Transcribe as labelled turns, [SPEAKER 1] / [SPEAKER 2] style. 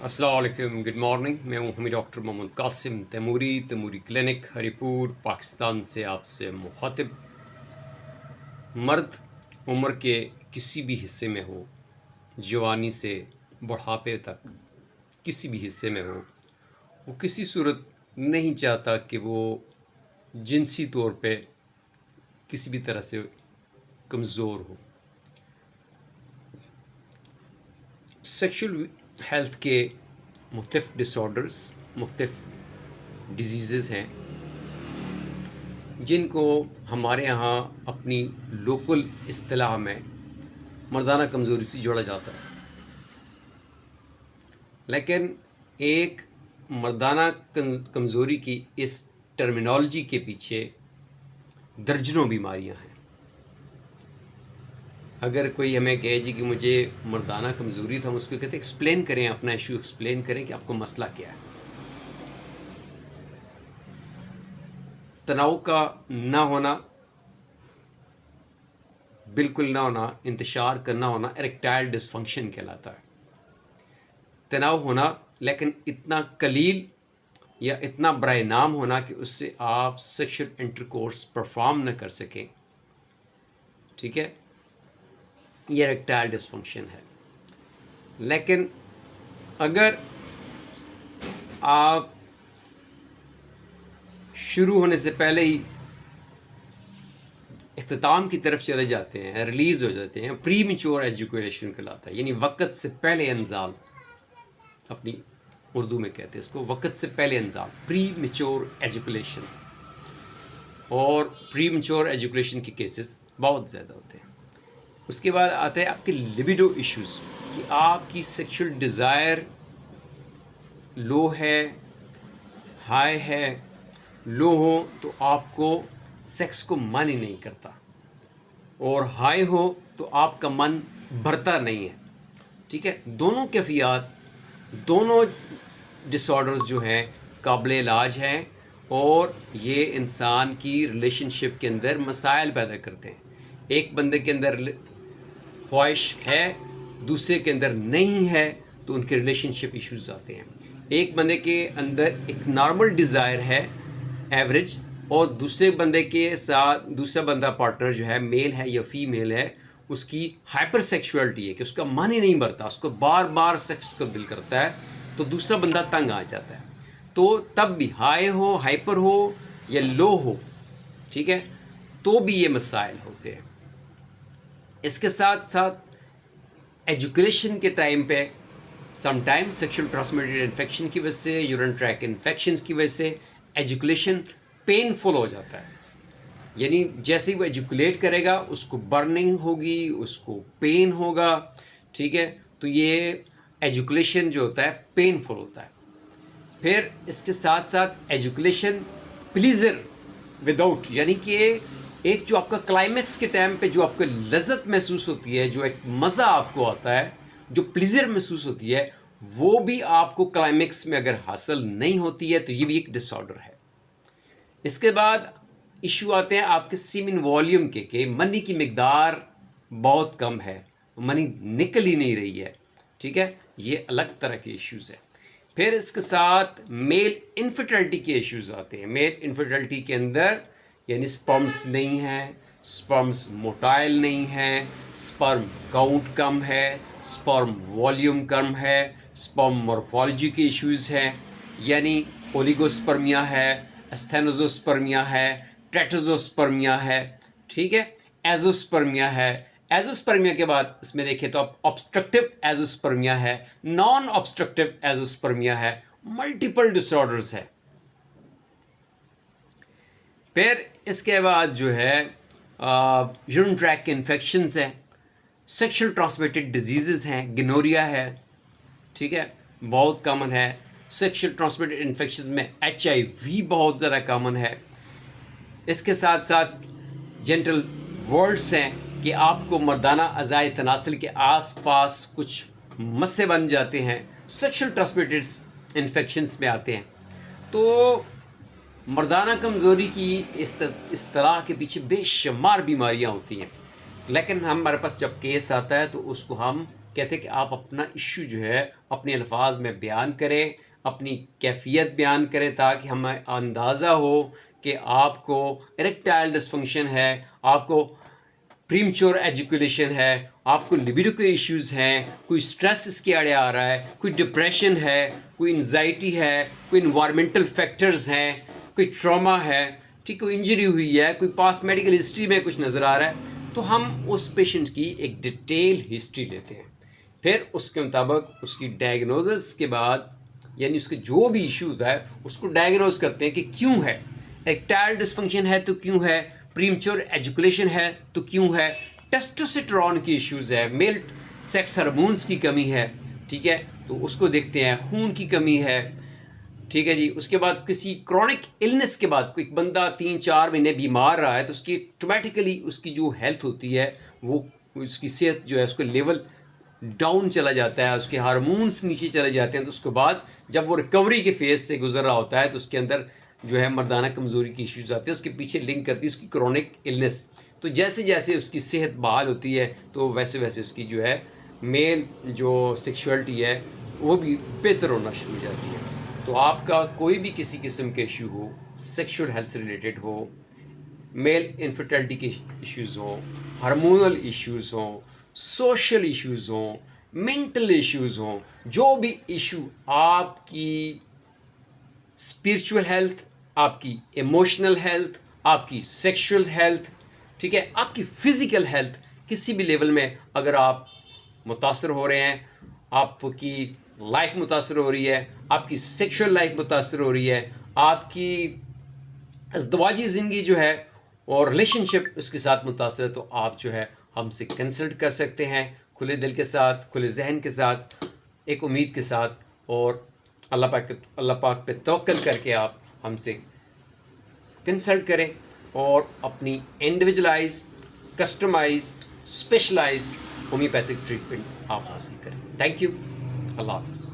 [SPEAKER 1] السلام علیکم، good morning. میں ہوں ہمیں ڈاکٹر محمد قاسم تیموری کلینک ہری پور پاکستان سے آپ سے مخاطب. مرد عمر کے کسی بھی حصے میں ہو، جوانی سے بڑھاپے تک کسی بھی حصے میں ہو، وہ کسی صورت نہیں چاہتا کہ وہ جنسی طور پہ کسی بھی طرح سے کمزور ہو. سیکشل ہیلتھ کے مختلف ڈس آرڈرس، مختلف ڈیزیزز ہیں جن کو ہمارے ہاں اپنی لوکل اصطلاح میں مردانہ کمزوری سے جوڑا جاتا ہے. لیکن ایک مردانہ کمزوری کی اس ٹرمینالوجی کے پیچھے درجنوں بیماریاں ہیں. اگر کوئی ہمیں کہے جی کہ مجھے مردانہ کمزوری تھا، ہم اس کو کہتے ہیں ایکسپلین کریں، اپنا ایشو ایکسپلین کریں کہ آپ کو مسئلہ کیا ہے. تناؤ کا نہ ہونا، بالکل نہ ہونا، انتشار کا نہ ہونا ایریکٹائل ڈس فنکشن کہلاتا ہے. تناؤ ہونا لیکن اتنا قلیل یا اتنا برائے نام ہونا کہ اس سے آپ سیکشل انٹرکورس پرفارم نہ کر سکیں، ٹھیک ہے، یہ ایریکٹائل ڈس فنکشن ہے. لیکن اگر آپ شروع ہونے سے پہلے ہی اختتام کی طرف چلے جاتے ہیں، ریلیز ہو جاتے ہیں، پری میچور ایجوکیشن کہلاتا ہے، یعنی وقت سے پہلے انزال، اپنی اردو میں کہتے ہیں اس کو وقت سے پہلے انزال، پری میچور ایجوکیشن. اور پری میچور ایجوکیشن کے کیسز بہت زیادہ ہوتے ہیں. اس کے بعد آتے ہیں آپ کے لیبیڈو ایشوز، کہ آپ کی سیکشل ڈیزائر لو ہے، ہائی ہے. لو ہو تو آپ کو سیکس کو من ہی نہیں کرتا، اور ہائی ہو تو آپ کا من بھرتا نہیں ہے. ٹھیک ہے، دونوں کیفیات، دونوں ڈس آرڈرز جو ہیں قابل علاج ہیں، اور یہ انسان کی ریلیشن شپ کے اندر مسائل پیدا کرتے ہیں. ایک بندے کے اندر خواہش ہے، دوسرے کے اندر نہیں ہے، تو ان کے ریلیشن شپ ایشوز آتے ہیں. ایک بندے کے اندر ایک نارمل ڈیزائر ہے، ایوریج، اور دوسرے بندے کے ساتھ دوسرا بندہ پارٹنر جو ہے، میل ہے یا فیمیل ہے، اس کی ہائپر سیکشولیٹی ہے کہ اس کا من ہی نہیں بھرتا، اس کو بار بار سیکس کا دل کرتا ہے، تو دوسرا بندہ تنگ آ جاتا ہے. تو تب بھی ہائی ہو، ہائپر ہو یا لو ہو، ٹھیک ہے، تو بھی یہ مسائل ہوتے ہیں. اس کے ساتھ ساتھ ایجوکیشن کے ٹائم پہ some time sexual transmitted infection کی وجہ سے، یورین ٹریک انفیکشنز کی وجہ سے ایجوکیشن پینفل ہو جاتا ہے. یعنی جیسے ہی وہ ایجوکولیٹ کرے گا، اس کو برننگ ہوگی، اس کو پین ہوگا، ٹھیک ہے. تو یہ ایجوکیشن جو ہوتا ہے پینفل ہوتا ہے. پھر اس کے ساتھ ساتھ ایجوکیشن پلیزر وداؤٹ، یعنی کہ ایک جو آپ کا کلائمیکس کے ٹائم پہ جو آپ کو لذت محسوس ہوتی ہے، جو ایک مزہ آپ کو آتا ہے، جو پلیزر محسوس ہوتی ہے، وہ بھی آپ کو کلائمیکس میں اگر حاصل نہیں ہوتی ہے تو یہ بھی ایک ڈس آرڈر ہے. اس کے بعد ایشو آتے ہیں آپ کے سیمن والیوم کے، کہ منی کی مقدار بہت کم ہے، منی نکل ہی نہیں رہی ہے، ٹھیک ہے. یہ الگ طرح کے ایشوز ہیں. پھر اس کے ساتھ میل انفرٹیلٹی کے ایشوز آتے ہیں. میل انفرٹیلٹی کے اندر یعنی سپرمس نہیں ہے، سپرمس موٹائل نہیں ہے، سپرم کاؤنٹ کم ہے، سپرم والیوم کم ہے، سپرم مورفالوجی کے ایشوز ہیں، یعنی اولیگوسپرمیا ہے، استھینوزوسپرمیا ہے، ٹیٹرزوسپرمیا ہے، ٹھیک ہے، ایزوسپرمیا ہے. ایزوسپرمیا کے بعد اس میں دیکھیں تو آبسٹرکٹیو ایزوسپرمیا ہے، نان آبسٹرکٹیو ایزوسپرمیا ہے، ملٹیپل ڈس آرڈرز ہے. پھر اس کے بعد جو ہے یورین ٹریک انفیکشنز ہیں، سیکشل ٹرانسمیٹڈ ڈیزیزز ہیں، گنوریا ہے، ٹھیک ہے، بہت کامن ہے. سیکشل ٹرانسمیٹڈ انفیکشنز میں HIV بہت زیادہ کامن ہے. اس کے ساتھ ساتھ جینٹل ورڈس ہیں کہ آپ کو مردانہ اعضائے تناسل کے آس پاس کچھ مسے بن جاتے ہیں، سیکشل ٹرانسمیٹڈ انفیکشنز میں آتے ہیں. تو مردانہ کمزوری کی اصطلاح کے پیچھے بے شمار بیماریاں ہوتی ہیں، لیکن ہمارے پاس جب کیس آتا ہے تو اس کو ہم کہتے ہیں کہ آپ اپنا ایشو جو ہے اپنے الفاظ میں بیان کریں، اپنی کیفیت بیان کریں، تاکہ ہمیں اندازہ ہو کہ آپ کو اریکٹائل ڈسفنکشن ہے، آپ کو پریمچور ایجوکیلیشن ہے، آپ کو لیبیڈو کے ایشوز ہیں، کوئی سٹریس اس کے آڑے آ رہا ہے، کوئی ڈپریشن ہے، کوئی انزائٹی ہے، کوئی انوائرمنٹل فیکٹرز ہیں، کوئی ٹراما ہے، ٹھیک، کوئی انجری ہوئی ہے، کوئی پاس میڈیکل ہسٹری میں کچھ نظر آ رہا ہے، تو ہم اس پیشنٹ کی ایک ڈیٹیل ہسٹری لیتے ہیں، پھر اس کے مطابق اس کی ڈائگنوزس کے بعد، یعنی اس کے جو بھی ایشو ہوتا ہے اس کو ڈائگنوز کرتے ہیں کہ کیوں ہے، ایکٹائل ڈسفنکشن ہے تو کیوں ہے، پریمچور ایجوکیلیشن ہے تو کیوں ہے، ٹیسٹوسٹرون کی ایشوز ہے، میل سیکس ہارمونز کی کمی ہے، ٹھیک ہے، تو اس کو دیکھتے ہیں، خون کی کمی ہے، ٹھیک ہے جی، اس کے بعد کسی کرونک النس کے بعد کوئی بندہ 3-4 مہینے بیمار رہا ہے تو اس کی آٹومیٹیکلی اس کی جو ہیلتھ ہوتی ہے وہ اس کی صحت جو ہے اس کو لیول ڈاؤن چلا جاتا ہے، اس کے ہارمونس نیچے چلے جاتے ہیں، تو اس کے بعد جب وہ ریکوری کے فیز سے گزر رہا ہوتا ہے تو اس کے اندر جو ہے مردانہ کمزوری کی ایشوز آتے ہیں، اس کے پیچھے لنک کرتی ہے اس کی کرونک النس، تو جیسے جیسے اس کی صحت بحال ہوتی ہے تو ویسے ویسے اس کی جو ہے میل جو سیکشولیٹی ہے وہ بھی بہتر ہونا شروع ہو جاتی ہے۔ تو آپ کا کوئی بھی کسی قسم کے ایشو ہو، سیکشول ہیلتھ سے ریلیٹڈ ہو، میل انفرٹیلٹی کے ایشوز ہوں، ہارمونل ایشوز ہوں، سوشل ایشوز ہوں، مینٹل ایشوز ہوں، جو بھی ایشو آپ کی اسپرچول ہیلتھ، آپ کی ایموشنل ہیلتھ، آپ کی سیکشول ہیلتھ، ٹھیک ہے، آپ کی فزیکل ہیلتھ، کسی بھی لیول میں اگر آپ متاثر ہو رہے ہیں، آپ کی لائف متاثر ہو رہی ہے، آپ کی سیکشول لائف متاثر ہو رہی ہے، آپ کی ازدواجی زندگی جو ہے اور ریلیشن شپ اس کے ساتھ متاثر ہے، تو آپ جو ہے ہم سے کنسلٹ کر سکتے ہیں کھلے دل کے ساتھ، کھلے ذہن کے ساتھ، ایک امید کے ساتھ، اور اللہ پاک پہ توکل کر کے آپ ہم سے کنسلٹ کریں اور اپنی انڈیویجولائزڈ، کسٹمائزڈ، اسپیشلائزڈ ہومیوپیتھک ٹریٹمنٹ آپ حاصل کریں۔ تھینک یو، اللہ حافظ۔